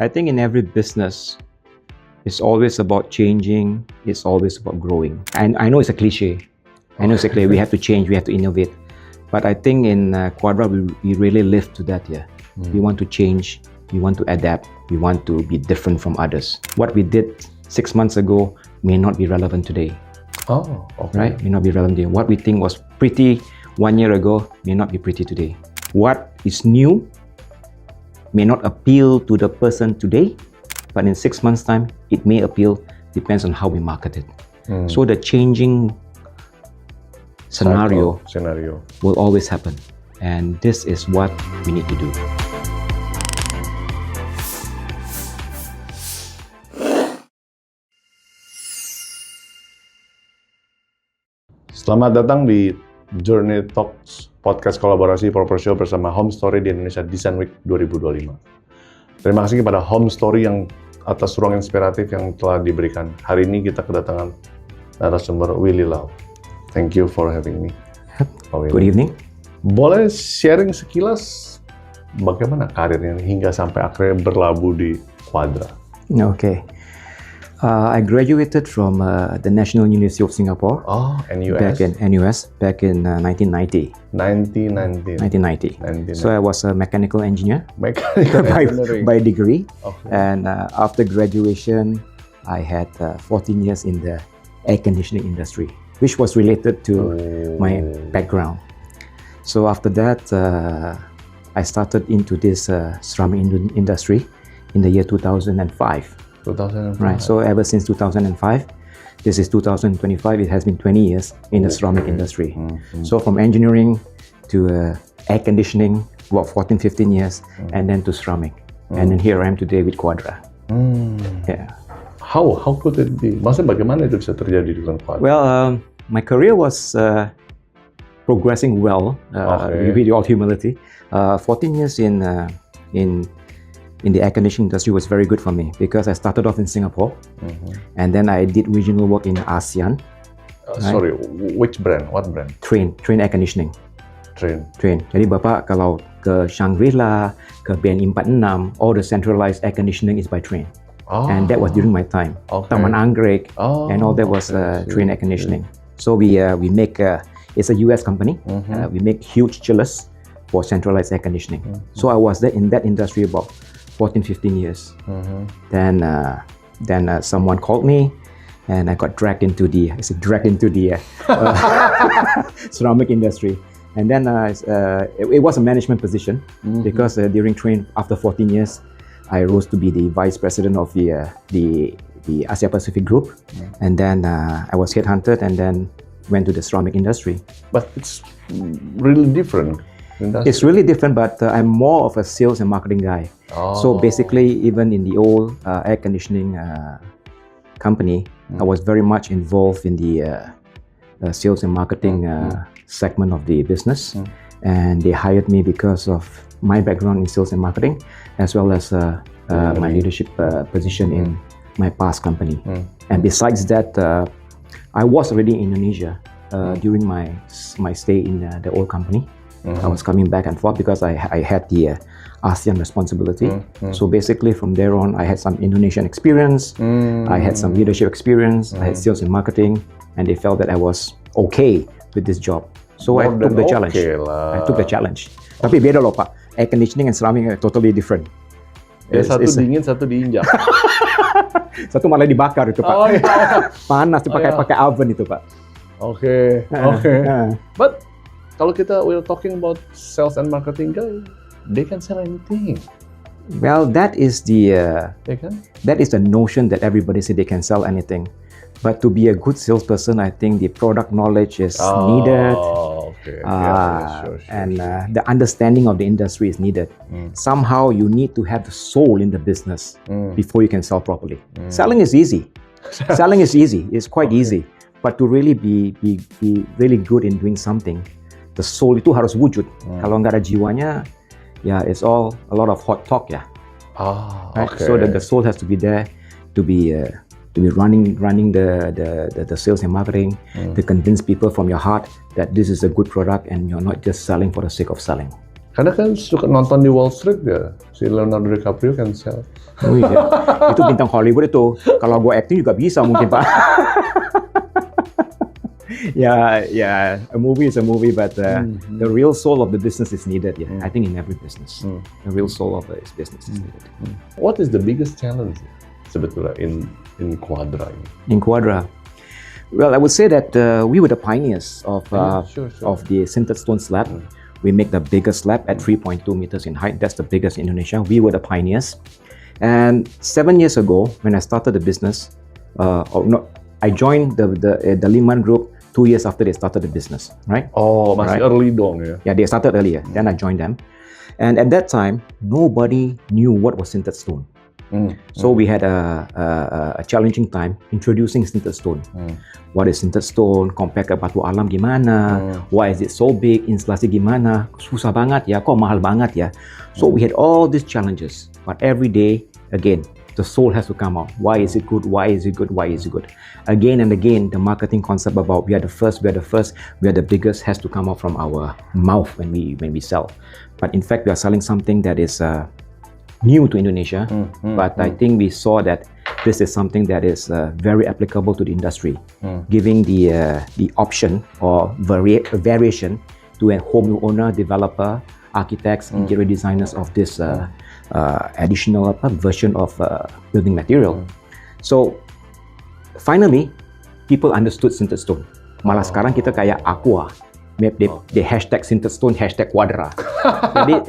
I think in every business, it's always about changing. It's always about growing. And I know it's a cliche. I know it's a cliche. We have to change. We have to innovate. But I think in Quadra, we really live to that. Yeah, we want to change. We want to adapt. We want to be different from others. What we did 6 months ago may not be relevant today. Oh, okay. Right? May not be relevant today. What we think was pretty 1 year ago may not be pretty today. What is new may not appeal to the person today, but in 6 months' time, it may appeal. Depends on how we market it. So the changing scenario will always happen, and this is what we need to do. Selamat datang di Journey Talks, podcast kolaborasi proposal bersama Home Story di Indonesia Desain Week 2025. Terima kasih kepada Home Story yang atas ruang inspiratif yang telah diberikan. Hari ini kita kedatangan narasumber Willie Lau. Thank you for having me. Good evening. Boleh sharing sekilas bagaimana karirnya hingga sampai akhirnya berlabuh di Quadra? Okay. I graduated from the National University of Singapore. Oh, NUS? Back in 1990. 1990. So I was a mechanical engineer. By degree. Okay. And after graduation, I had 14 years in the air conditioning industry, which was related to my background. So after that, I started into this ceramic industry in the year 2005. 2005. Right, so ever since 2005, this is 2025, it has been 20 years in the ceramic industry. So from engineering to air conditioning, about 14, 15 years, and then to ceramic. And then here I am today with Quadra. Yeah. How could it be? Maksudnya bagaimana itu bisa terjadi dengan Quadra? Well, my career was progressing well, with all humility. 14 years in the air conditioning industry was very good for me because I started off in Singapore, and then I did regional work in ASEAN. Sorry, which brand? What brand? Train air conditioning. Train. Jadi Bapak kalau ke Shangri-La, ke BNI 46, all the centralized air conditioning is by Train. And that was during my time. Taman Anggrek, and all that was Train air conditioning. So we make, it's a US company. We make huge chillers for centralized air conditioning. So I was there in that industry about 14, 15 years. Then someone called me, and I got dragged into the ceramic industry. And then it was a management position because during Train, after 14 years, I rose to be the vice president of the Asia Pacific group. And then I was headhunted and then went to the ceramic industry. But it's really different. It's really different, but I'm more of a sales and marketing guy. So basically, even in the old air conditioning company, I was very much involved in the sales and marketing segment of the business. And they hired me because of my background in sales and marketing, as well as my leadership position in my past company. And besides that, I was already in Indonesia during my stay in the old company. I was coming back and forth because I had the ASEAN responsibility. So basically from there on, I had some Indonesian experience, I had some leadership experience, I had sales and marketing, and they felt that I was okay with this job. So I took the challenge. Tapi beda loh Pak, air conditioning and ceramic are totally different. Satu dingin, satu diinjak. Satu malah dibakar itu Pak. Panas, pakai oven itu Pak. Okay. But kalau we're talking about sales and marketing guy, they can sell anything. Well, that is the notion that everybody say they can sell anything. But to be a good salesperson, I think the product knowledge is needed. Sure. And the understanding of the industry is needed. Somehow you need to have the soul in the business before you can sell properly. Selling is easy. It's quite easy. But to really be really good in doing something, the soul itu harus wujud. Kalau nggak ada jiwanya, it's all a lot of hot talk Right? So the soul has to be there to be running the sales and marketing, to convince people from your heart that this is a good product and you're not just selling for the sake of selling. Karena kan suka nonton di Wall Street ya, si Leonardo DiCaprio kan sell. Oh iya, itu bintang Hollywood itu. Kalau gue acting juga bisa mungkin Pak. Yeah, a movie is a movie, but the real soul of the business is needed. Yeah, I think in every business, the real soul of the business is needed. What is the biggest challenge sebetulnya in Quadra ini? In Quadra, well, I would say that we were the pioneers of of the sintered stone slab. We make the biggest slab at 3.2 meters in height. That's the biggest in Indonesia. We were the pioneers. And 7 years ago, when I started the business, I joined the Liman Group 2 years after they started the business, right? Oh, masih early dong ya? Yeah, they started earlier. Then I joined them. And at that time, nobody knew what was sintered stone. So we had a challenging time introducing sintered stone. What is sintered stone? Compare ke batu alam gimana? Why is it so big? Instalasi gimana? Susah banget ya, kok mahal banget ya? So we had all these challenges. But every day, again, the soul has to come out. Why is it good? Why is it good? Why is it good? Again and again, the marketing concept about we are the first, we are the biggest has to come out from our mouth when we sell. But in fact, we are selling something that is new to Indonesia, but I think we saw that this is something that is very applicable to the industry, giving the option or variation to a homeowner, developer, architects, interior designers of this additional version of building material. So finally, people understood sintered stone. Malah sekarang kita kayak Aqua. They hashtag sintered stone, hashtag Quadra.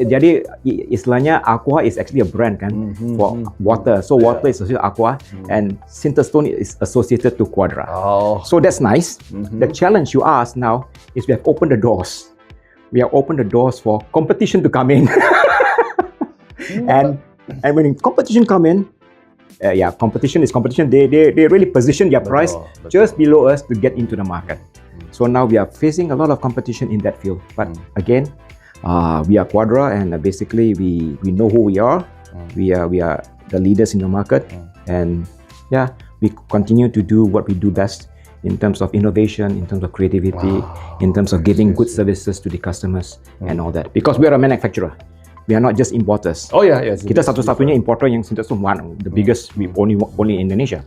jadi istilahnya Aqua is actually a brand kan for water. So water is associated to Aqua and sintered stone is associated to Quadra. So that's nice. The challenge you ask now is we have opened the doors. We have opened the doors for competition to come in. and when competition come in, competition is competition. They really position their price just below us to get into the market. So now we are facing a lot of competition in that field. But again, we are Quadra, and basically we know who we are. We are the leaders in the market, and we continue to do what we do best in terms of innovation, in terms of creativity, in terms of giving good services to the customers and all that. Because we are a manufacturer. We are not just importers. Oh yeah, yes. Kita satu-satunya importer yang sintered stone, the biggest we only in Indonesia.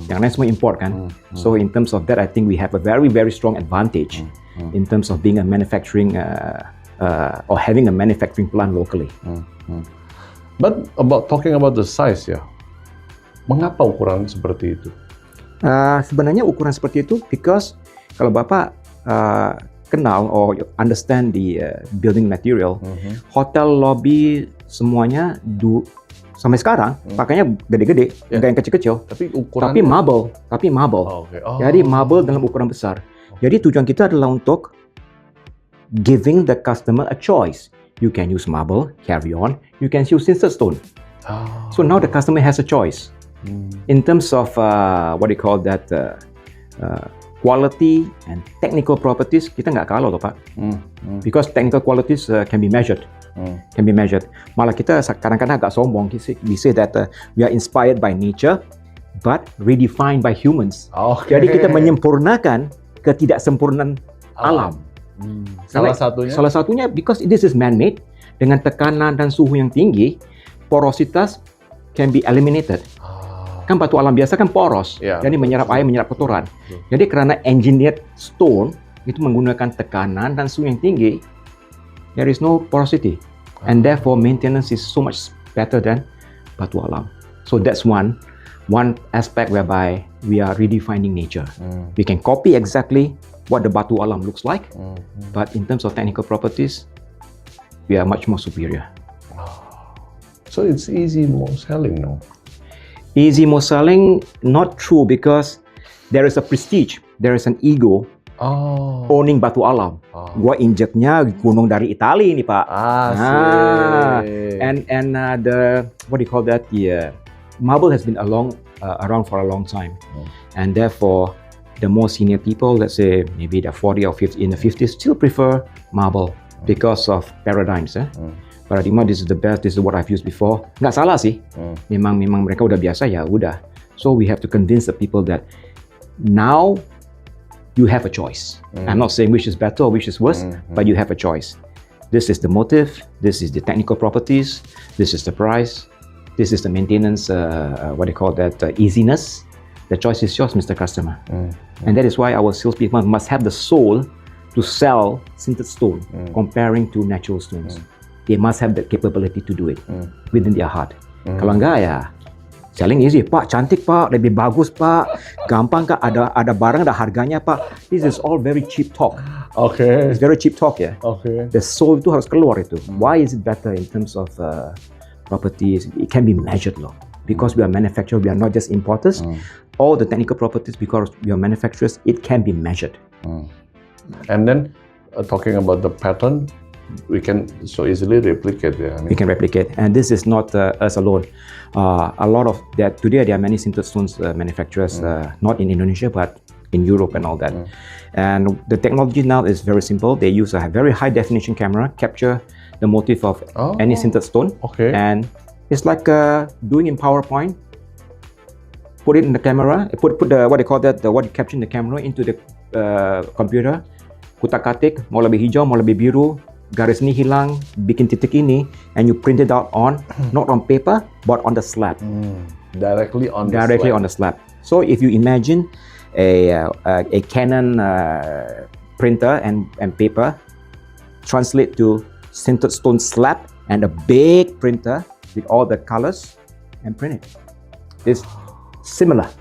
Yang lain semua import kan. So in terms of that, I think we have a very very strong advantage in terms of being a manufacturing or having a manufacturing plant locally. But talking about the size ya, mengapa ukuran seperti itu? Sebenarnya ukuran seperti itu because kalau Bapak kenal or understand the building material, hotel lobby semuanya sampai sekarang pakainya gede-gede, enggak yang kecil-kecil. Tapi marble. Jadi marble dalam ukuran besar. Jadi tujuan kita adalah untuk giving the customer a choice. You can use marble, carry on. You can use sintered stone. So now the customer has a choice. In terms of quality and technical properties, kita nggak kalah loh Pak. Because technical qualities can be measured. Malah kita kadang-kadang agak sombong. We say that we are inspired by nature, but redefined by humans. Jadi kita menyempurnakan ketidaksempurnaan alam. Salah satunya because this is man-made, dengan tekanan dan suhu yang tinggi, porositas can be eliminated. Kan batu alam biasa kan poros, jadi menyerap air, menyerap kotoran. Jadi karena engineered stone itu menggunakan tekanan dan suhu yang tinggi, there is no porosity, and therefore maintenance is so much better than batu alam. So that's one aspect whereby we are redefining nature. We can copy exactly what the batu alam looks like, but in terms of technical properties, we are much more superior. So it's easy more selling, no? Easy more selling, not true, because there is a prestige, there is an ego owning batu alam. Gua injeknya gunung dari Italia ini Pak. And the marble has been around for a long time, and therefore the more senior people, let's say maybe they're 40 or 50 in the 50s, still prefer marble because of paradigms. Paradigma, this is the best, this is what I've used before. Nggak salah sih. Memang mereka udah biasa ya udah. So we have to convince the people that now you have a choice. I'm not saying which is better or which is worse, but you have a choice. This is the motive, this is the technical properties, this is the price, this is the maintenance, easiness. The choice is yours, Mr. Customer. And that is why our salespeople must have the soul to sell sintered stone, comparing to natural stones. They must have the capability to do it within their heart. Kalau enggak ya, selling easy, Pak, cantik Pak, lebih bagus Pak, gampang Kak, ada barang, ada harganya Pak. This is all very cheap talk. Okay. It's very cheap talk ya. Okay. The soul itu harus keluar itu. Why is it better in terms of properties? It can be measured loh. Because we are manufacturers, we are not just importers. All the technical properties, because we are manufacturers, it can be measured. And then talking about the pattern, we can so easily replicate. Yeah, we can replicate, and this is not us alone. A lot of that today, there are many sintered stones manufacturers, not in Indonesia but in Europe and all that. And the technology now is very simple. They use a very high definition camera, capture the motif of any sintered stone, and it's like doing in PowerPoint. Put it in the camera. Put the what you capture in the camera into the computer. Kutak-katik, mau lebih hijau, mau lebih biru, garis ini hilang, bikin titik ini, and you print it out on, not on paper, but on the slab. Directly on the slab. So if you imagine a Canon printer and paper, translate to sintered stone slab and a big printer with all the colors and print it. It's similar.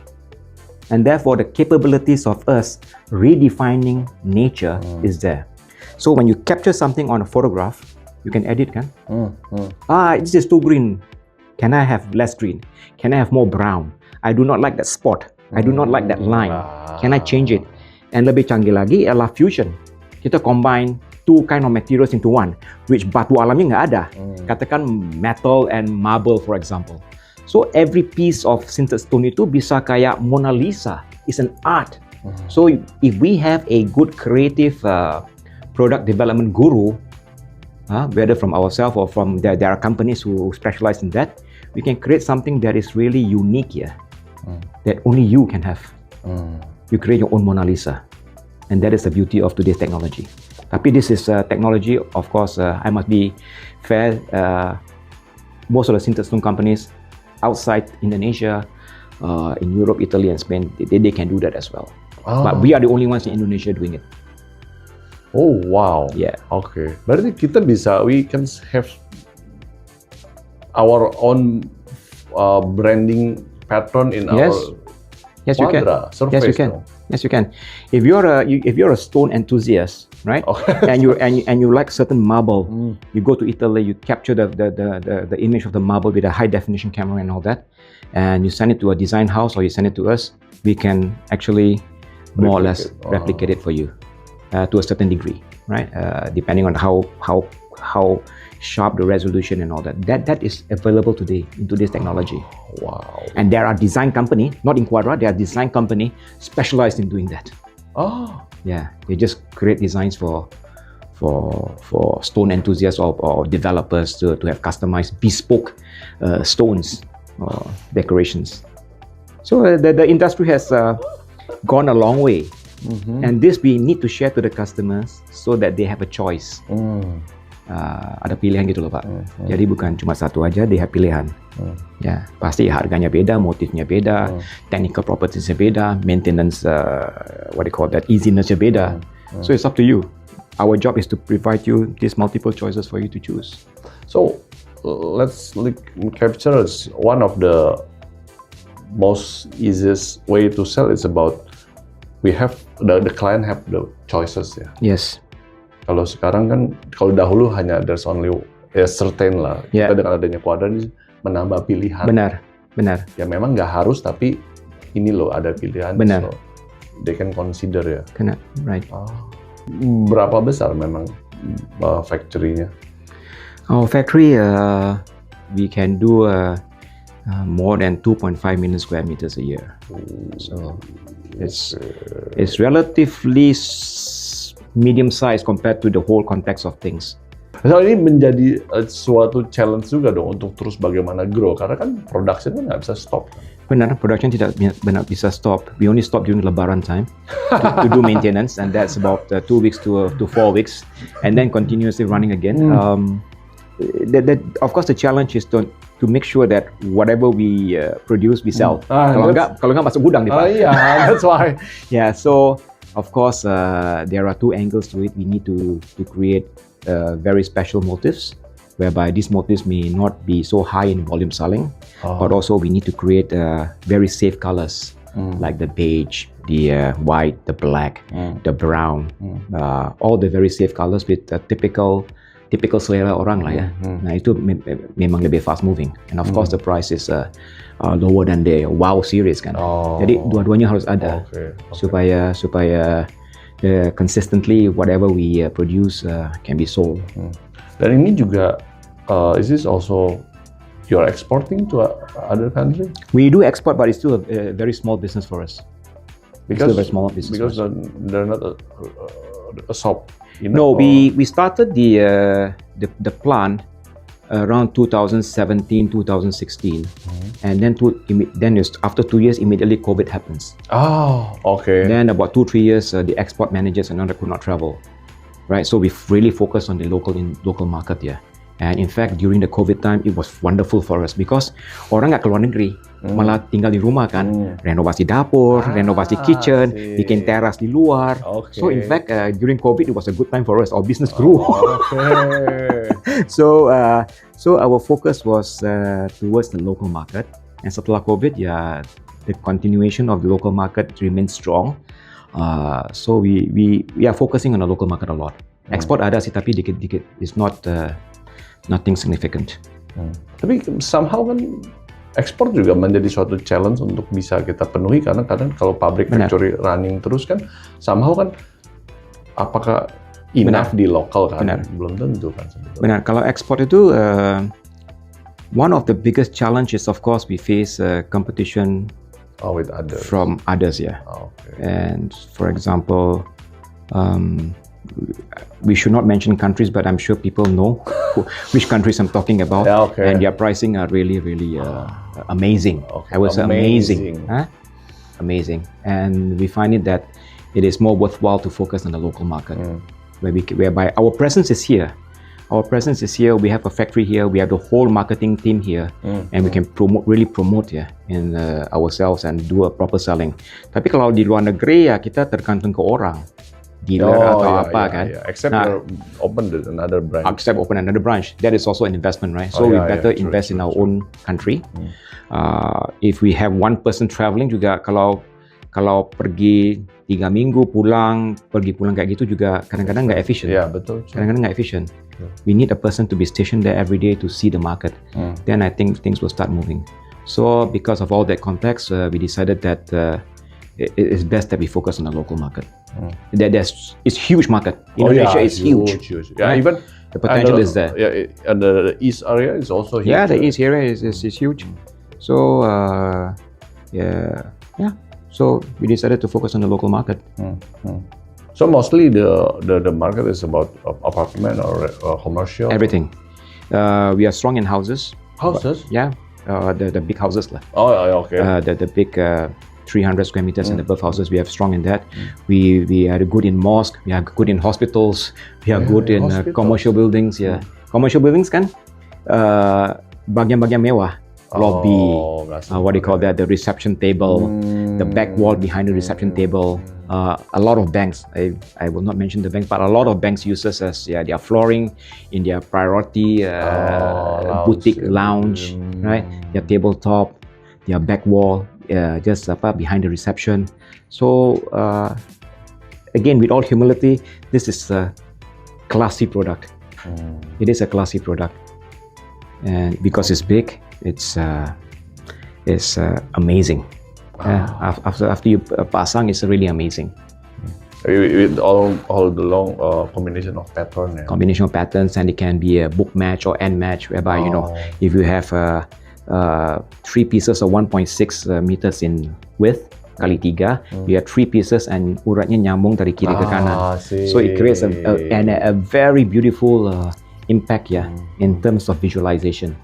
And therefore, the capabilities of us redefining nature is there. So when you capture something on a photograph, you can edit, kan? This is too green. Can I have less green? Can I have more brown? I do not like that spot. I do not like that line. Can I change it? And lebih canggih lagi adalah fusion. Kita combine two kind of materials into one, which batu alamnya nggak ada. Katakan metal and marble, for example. So every piece of sintered stone itu bisa kayak Mona Lisa. It's an art. So if we have a good creative product development guru, whether from ourselves or from there are companies who specialize in that, we can create something that is really unique here, that only you can have. You create your own Mona Lisa, and that is the beauty of today's technology. Tapi this is technology, of course, I must be fair, most of the sintered stone companies outside Indonesia, in Europe, Italy and Spain, they can do that as well. But we are the only ones in Indonesia doing it. Oh wow. Yeah. Okay. Berarti kita bisa, we can have our own branding pattern in our Quadra surface. Yes, you can. Yes, you can. If you're a stone enthusiast, right? and you like certain marble, you go to Italy, you capture the image of the marble with a high definition camera and all that, and you send it to a design house or you send it to us. We can actually more or less replicate it for you to a certain degree, right? Depending on how sharp the resolution and all that. That is available today in today's technology. Wow. And there are design company, not in Quadra, there are design company specialized in doing that. Yeah, they just create designs for stone enthusiasts or developers to have customized bespoke stones or decorations. So the industry has gone a long way. And this we need to share to the customers so that they have a choice. Ada pilihan gitu loh Pak. Jadi bukan cuma satu aja, dia pilihan. Ya, pasti harganya beda, motifnya beda, technical propertiesnya beda, maintenance, easinessnya beda. So it's up to you. Our job is to provide you these multiple choices for you to choose. So let's capture one of the most easiest way to sell is about we have the client have the choices ya. Yes. Kalau sekarang kan, kalau dahulu hanya there's only certain lah. Kita dengan adanya Quadra ini menambah pilihan. Benar. Ya memang nggak harus, tapi ini loh ada pilihan. Benar. So they can consider ya. Kena, right. Berapa besar memang factory-nya? Our factory, we can do more than 2.5 million square meters a year. So it's relatively medium size compared to the whole context of things. So ini menjadi suatu challenge juga dong untuk terus bagaimana grow, karena kan production kan nggak bisa stop. Benar, production tidak benar bisa stop. We only stop during Lebaran time to do maintenance, and that's about 2 weeks to 4 weeks, and then continuously running again. Of course, the challenge is to make sure that whatever we produce, we sell. Kalau nggak masuk gudang nih Pak. That's why. Yeah, so of course there are 2 angles to it. We need to create very special motifs, whereby these motifs may not be so high in volume selling, but also we need to create very safe colors, like the beige, the white, the black, the brown, all the very safe colors with typical selera orang lah ya. Nah itu memang lebih fast moving, and of course the price is lower than the wow series kan. Jadi dua-duanya harus ada supaya consistently whatever we produce can be sold. Dan ini juga is this also you're exporting to other country? We do export, but it's still a very small business for us. Because very small business because they're not a shop. No, we started the plant around 2017, 2016, and then after 2 years, immediately COVID happens. Then about 2-3 years, the export managers and could not travel, right? So we really focused on the local market, yeah. And in fact, during the COVID time, it was wonderful for us because orang nggak keluar negeri, malah tinggal di rumah kan, renovasi dapur, renovasi kitchen, bikin teras di luar. So in fact, during COVID, it was a good time for us. Our business grew. So our focus was towards the local market. And setelah COVID, yeah, the continuation of the local market remains strong. So we are focusing on the local market a lot. Export ada sih, tapi dikit-dikit. It's not nothing significant. Tapi somehow kan ekspor juga menjadi suatu challenge untuk bisa kita penuhi, karena kadang kalau pabrik factory running terus kan somehow kan apakah enough di lokal kan? Belum tentu kan sebetulnya. Benar, kalau ekspor itu one of the biggest challenges of course we face competition with others. From others, yeah. And for example, we should not mention countries, but I'm sure people know which countries I'm talking about. And their pricing are really amazing. I would say amazing. Amazing. And we find it that it is more worthwhile to focus on the local market, whereby our presence is here. We have a factory here. We have the whole marketing team here, and we can really promote here in ourselves and do a proper selling. Tapi kalau di luar negeri ya kita tergantung ke orang. Dealer atau apa kan. Except open another branch. Except open another branch. That is also an investment, right? So we better invest in our own country. If we have one person traveling juga, kalau pergi 3 minggu pergi pulang kayak gitu juga kadang-kadang nggak efficient. Betul. Kadang-kadang nggak efficient. We need a person to be stationed there every day to see the market. Then I think things will start moving. So because of all that context, we decided that it's best that we focus on the local market. It's huge market. Indonesia is huge. Yeah, even the potential is there. Yeah, and the east area is also huge. Yeah, the east area is huge. So so we decided to focus on the local market. So mostly the market is about apartment or commercial. Everything. We are strong in houses. Houses? The big houses lah. The big 300 square meters and above houses, we are strong in that. We are good in mosque, we are good in hospitals, we are good in commercial buildings. Commercial buildings kan bagian-bagian mewah, lobby, what do you call that, the reception table, the back wall behind the reception table. A lot of banks, I will not mention the bank, but a lot of banks use us as their flooring in their priority boutique lounge, right? Their tabletop, their back wall, just behind the reception. So again, with all humility, this is a classy product. It is a classy product, and because it's big, it's amazing. After you pasang, it's really amazing. With all the long combination of pattern. Combination of patterns, and it can be a book match or end match, whereby if you have 3 pieces of 1.6 meters in width kali 3, you have 3 pieces and uratnya nyambung dari kiri ke kanan. So it creates a very beautiful impact ya in terms of visualization.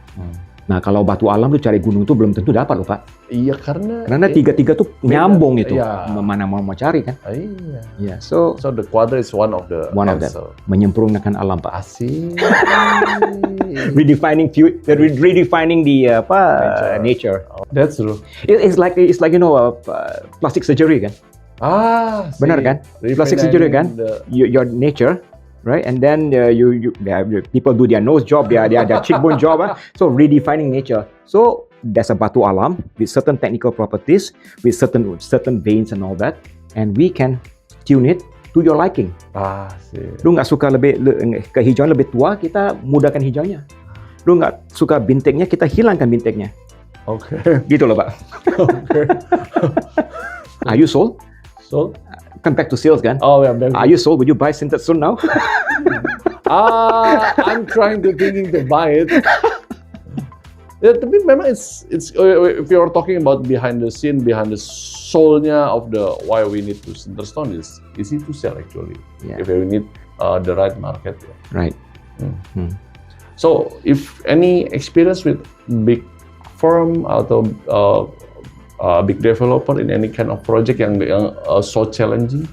Nah, kalau batu alam tuh cari gunung tuh belum tentu dapat loh, Pak. Iya, karena tiga tuh nyambung itu. Iya. Mana mau cari kan? Iya. Yeah, so the Quadra is one of them. Menyempurnakan alam, Pak. Asik. redefining the nature. That's true. It's like plastic surgery kan? Benar kan? Plastic surgery kan? Your nature. Right, and then people do their nose job, their cheekbone job. So redefining nature. So there's a batu alam with certain technical properties, with certain veins and all that, and we can tune it to your liking. Lu nggak suka ke hijauan lebih tua, kita mudahkan hijaunya. Lu nggak suka bintiknya, kita hilangkan bintiknya. Oke. Gitu loh, Pak. Oke. Are you sold? Sold? Come back to sales kan? Oh yeah. Are you sold? Would you buy sintered soon now? I'm thinking to buy it. Ya, tapi memang it's if you're talking about behind the scene, behind the soul-nya of the why we need to sinter stone is easy to sell actually. Yeah. If we need the right market. Yeah. Right. So if any experience with big firm atau big developer in any kind of project yang so challenging?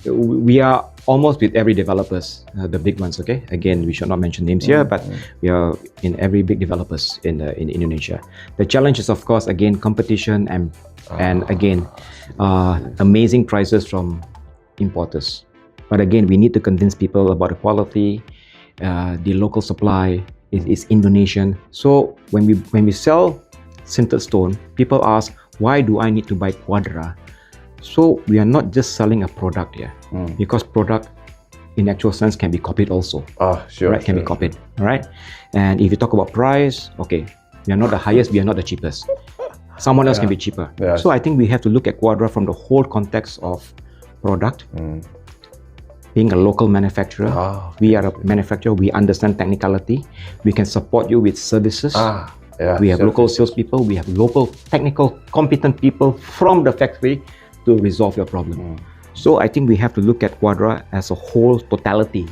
We are almost with every developers, the big ones. Okay, again, we should not mention names here, but we are in every big developers in Indonesia. The challenge is, of course, again competition and again amazing prices from importers. But again, we need to convince people about the quality, the local supply is Indonesian. So when we sell sintered stone, people ask, why do I need to buy Quadra? So we are not just selling a product here, because product in actual sense can be copied also. Sure. Right, can be copied. All right. And if you talk about price, okay, we are not the highest, we are not the cheapest. Someone else can be cheaper. Yes. So I think we have to look at Quadra from the whole context of product. Being a local manufacturer, we are a manufacturer, we understand technicality, we can support you with services. We have local salespeople, we have local technical competent people from the factory to resolve your problem. So I think we have to look at Quadra as a whole totality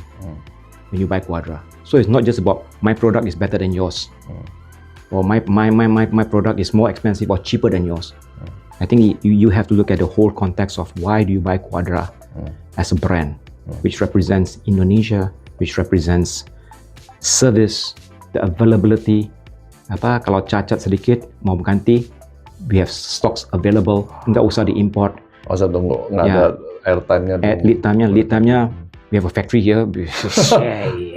when you buy Quadra. So it's not just about my product is better than yours, or my product is more expensive or cheaper than yours. I think you have to look at the whole context of why do you buy Quadra as a brand, which represents Indonesia, which represents service, the availability. Kalau cacat sedikit mau ganti, we have stocks available, nggak usah diimport. Usah tunggu, nggak ada lead time-nya we have a factory here.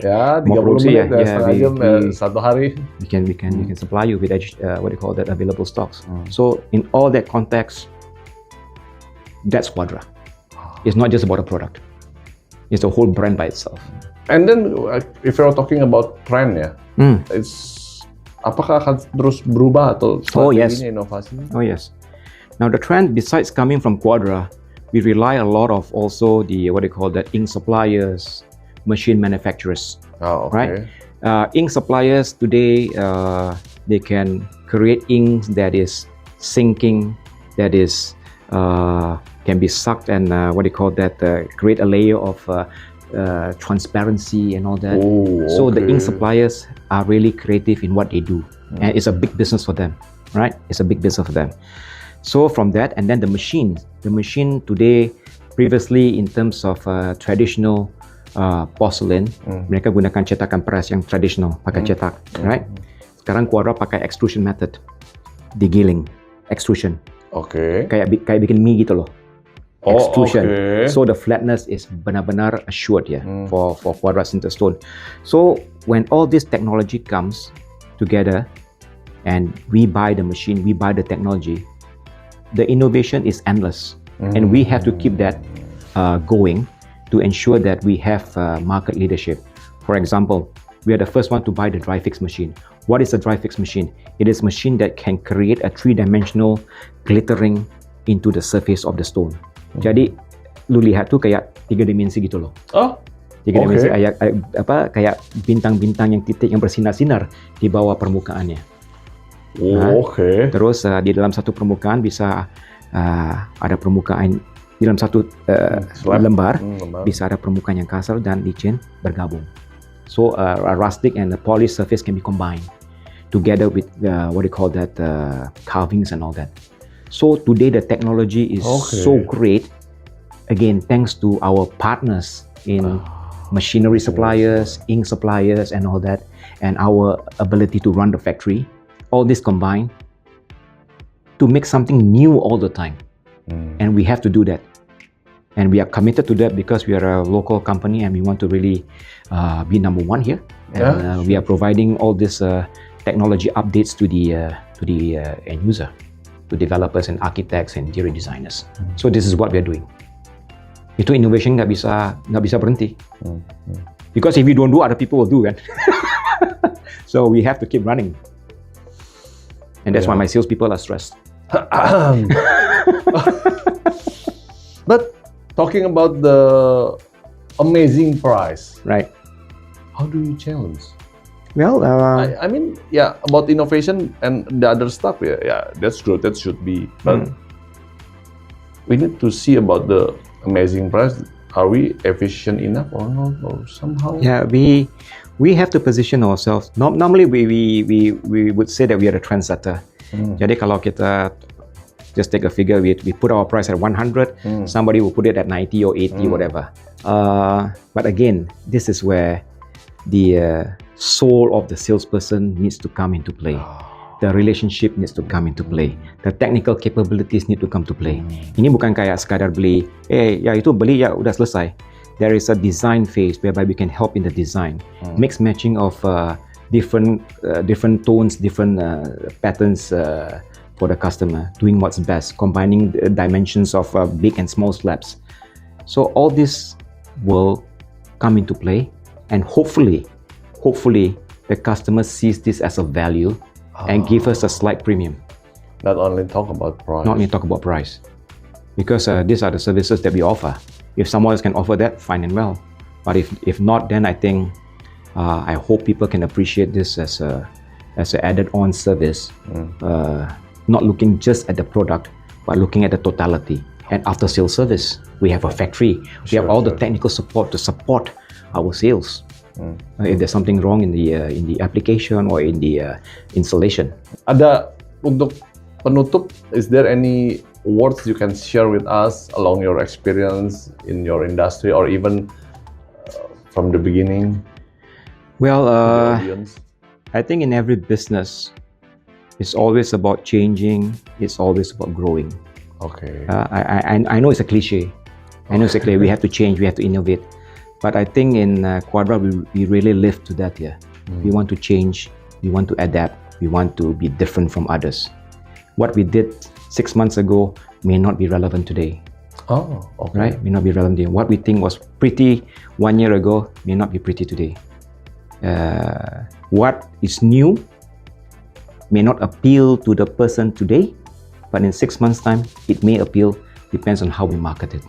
Ya, 30 menit, setengah jam, satu hari. We can supply you with available stocks. So in all that context, that's Quadra. It's not just about a product. It's a whole brand by itself. And then if you're talking about trend ya, apakah akan terus berubah atau strateginya inovasinya? Oh yes. Now the trend, besides coming from Quadra, we rely a lot of also the ink suppliers, machine manufacturers. Right? Ink suppliers today, they can create ink that is sinking, that is can be sucked and create a layer of transparency and all that. So the ink suppliers are really creative in what they do, and it's a big business for them, right? It's a big business for them. So from that, and then the machine today, previously in terms of traditional porcelain, mereka gunakan cetakan press yang tradisional, pakai cetak, right? Sekarang Quadra pakai extrusion method, digiling, extrusion. Kayak bikin mie gitu loh. Extrusion. So the flatness is benar-benar assured for Quadra sintered stone. So when all this technology comes together and we buy the machine, we buy the technology, the innovation is endless, and we have to keep that going to ensure that we have market leadership. For example, we are the first one to buy the dry fix machine. What is a dry fix machine? It is a machine that can create a three-dimensional glittering into the surface of the stone. Jadi lu lihat tuh kayak 3 dimensi gitu loh. 3 dimensi kayak bintang-bintang yang titik yang bersinar-sinar di bawah permukaannya. Terus di dalam satu permukaan bisa ada permukaan di dalam satu lembar bisa ada permukaan yang kasar dan licin bergabung. So a rustic and a polished surface can be combined together with carvings and all that. So today the technology is so great. Again, thanks to our partners in machinery suppliers, ink suppliers, and all that, and our ability to run the factory. All this combined to make something new all the time. And we have to do that. And we are committed to that because we are a local company and we want to really be number one here. And we are providing all this technology updates to the end user, to developers and architects and interior designers. So this is what we are doing. Itu innovation nggak bisa berhenti. Because if we don't do, other people will do, kan? So we have to keep running. And that's why my salespeople are stressed. But talking about the amazing price, right? How do you challenge? Well, I mean, yeah, about innovation and the other stuff, yeah, that's good. That should be. But we need to see about the amazing price. Are we efficient enough or not, or somehow? Yeah, we have to position ourselves. Normally, we would say that we are a trendsetter. Jadi kalau kita just take a figure, we put our price at 100, somebody will put it at 90 or 80, whatever. But again, this is where the soul of the salesperson needs to come into play. The relationship needs to come into play. The technical capabilities need to come to play. Ini bukan kayak sekadar beli, ya itu beli ya udah selesai. There is a design phase whereby we can help in the design, mix matching of different tones, different patterns for the customer, doing what's best, combining the dimensions of big and small slabs. So all this will come into play, and hopefully the customer sees this as a value and give us a slight premium. Not only talk about price. Not only talk about price, because these are the services that we offer. If someone else can offer that, fine and well. But if not, then I think I hope people can appreciate this as an added-on service. Not looking just at the product, but looking at the totality. And after sales service, we have a factory. We have all the technical support to support our sales. If there's something wrong in the application or in the installation. Ada untuk penutup, is there any words you can share with us along your experience in your industry or even from the beginning? Well, I think in every business, it's always about changing. It's always about growing. Okay. I know it's a cliche. I know it's a cliche. We have to change. We have to innovate. But I think in Quadra, we really live to that. Yeah. We want to change. We want to adapt. We want to be different from others. What we did 6 months ago may not be relevant today. Oh, okay. Right? May not be relevant today. What we think was pretty 1 year ago may not be pretty today. What is new may not appeal to the person today, but in 6 months' time, it may appeal. Depends on how we market it.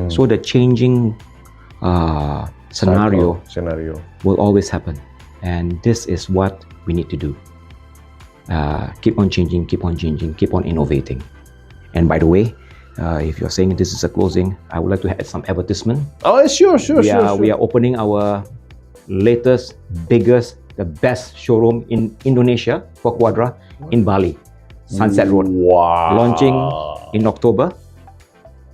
So the changing scenario will always happen, and this is what we need to do. Keep on changing, keep on changing, keep on innovating. And by the way, if you're saying this is a closing, I would like to add some advertisement. Oh, sure. We are opening our latest, biggest, the best showroom in Indonesia for Quadra in Bali, Sunset Road. Wow. Launching in October,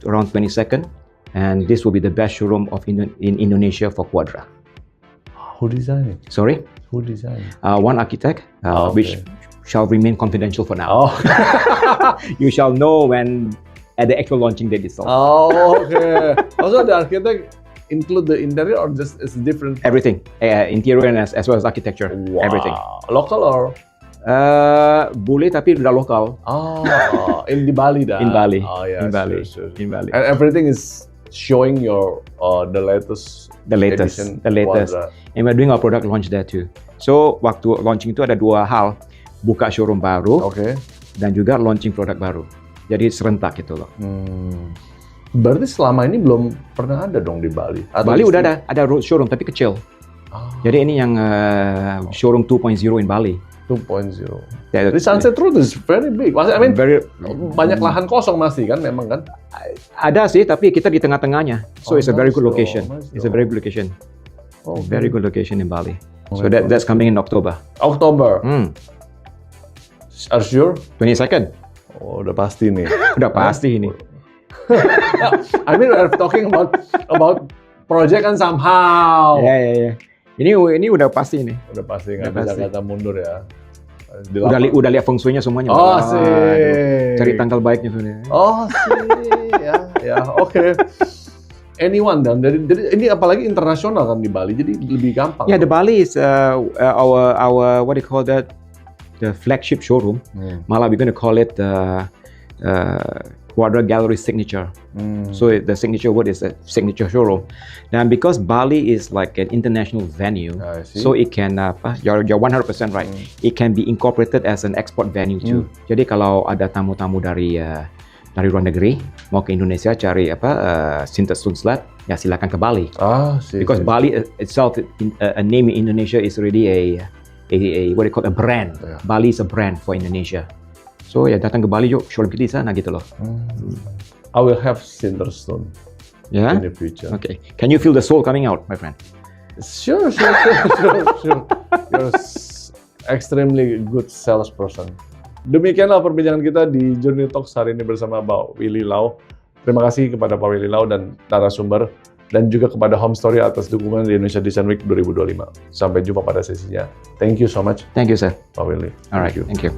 around 22nd, and this will be the best showroom in Indonesia for Quadra. Who designed it? Sorry? Who designed it? One architect, which shall remain confidential for now. Oh. You shall know when at the actual launching date itself. Oh, okay. Also, the architect include the interior or just it's different? Everything, interior and as well as architecture. Wow. Everything. Local or? Boleh tapi udah lokal. Oh, in Bali dah. In Bali. Oh yeah. In Bali. Sure. In Bali. And everything is showing your the latest. Edition Quadra. And we're doing our product launch there too. So waktu launching itu ada dua hal, buka showroom baru, dan juga launching produk baru. Jadi serentak gitu loh. Berarti selama ini belum pernah ada dong di Bali? Bali udah ada showroom tapi kecil. Jadi ini yang showroom 2.0 in Bali. 2.0. Di Sunset Road is very big. I mean, banyak lahan kosong masih kan, memang kan? Ada sih, tapi kita di tengah-tengahnya. So it's a very good location. It's a very good location. Very good location in Bali. So that's coming in October. October. Are you sure? 22nd. Oh, udah pasti nih. Udah pasti ini. I mean, we're talking about project kan somehow. Ya. Ini udah pasti ini. Udah pasti nggak bisa kata mundur ya. Udah lihat feng shui-nya semuanya. Oh sih. Cari tanggal baiknya sudah. Oh sih, ya, oke. Anyone dan jadi ini apalagi internasional kan di Bali, jadi lebih gampang. Yeah, the Bali is our what do you call that? The flagship showroom. Malah we're going to call it Quadra Gallery Signature. So the signature word is a signature showroom. And because Bali is like an international venue, so it can you're 100% right. It can be incorporated as an export venue too. Jadi kalau ada tamu-tamu dari luar negeri mau ke Indonesia cari sintered stone slab, ya silakan ke Bali. Because Bali itself, a name in Indonesia is already a what do you call a brand. Bali is a brand for Indonesia. So ya datang ke Bali yuk, showroom kita di sana gitu loh. I will have sintered stone in the future. Okay. Can you feel the soul coming out, my friend? Sure. You're extremely good salesperson. Demikianlah perbincangan kita di Journey Talks hari ini bersama Pak Willie Lau. Terima kasih kepada Pak Willie Lau dan narasumber, dan juga kepada Home Story atas dukungan di Indonesia Desain Week 2025. Sampai jumpa pada sesinya. Thank you so much. Thank you, sir. Pak Willie. All right. Thank you.